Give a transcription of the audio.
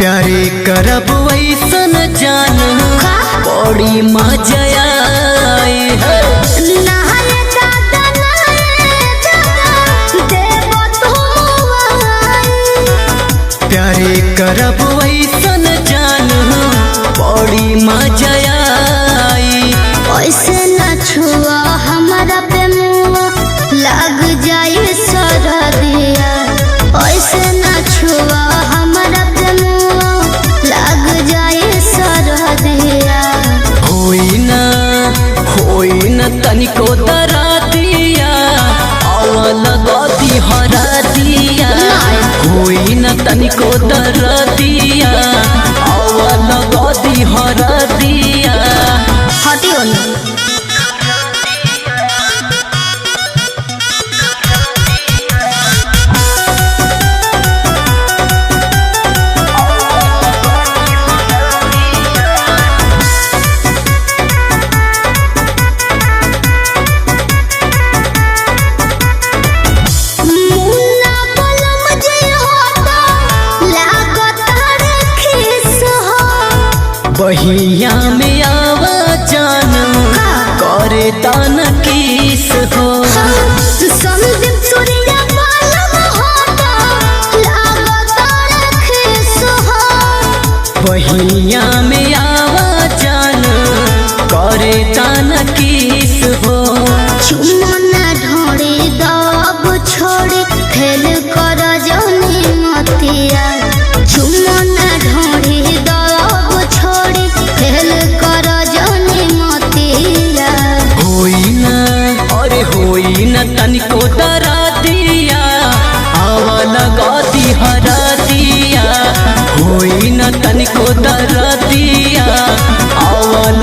प्यारे करब वैसन जान बड़ी मजा आई है। प्यारे करब वैसन जान बड़ी मजा आई। ऐसे न छुआ हमारा पे मुआ लग जाए सरदिया। ऐसे न छुआ हमारा पे मुआ लग जाए सरदिया। होई न तनिको दरा दिया अवल गति हरा दिया। होई न तनिको दरा दिया अवल गति हरा दिया। हटियो ना। बहिया में आवा जान करे तान किस हो। बहिया में आवा जान करे तान किस हो। चुमना ढोड़ी दब छोड़ी फेल कर जनी मतिया। चुमना ढोड़ी दब छोड़ी फेल कर जनी मतिया। होई न तनिको दरा दिया अवल गति हरा दिया। होई न तनिको दरा दिया अवल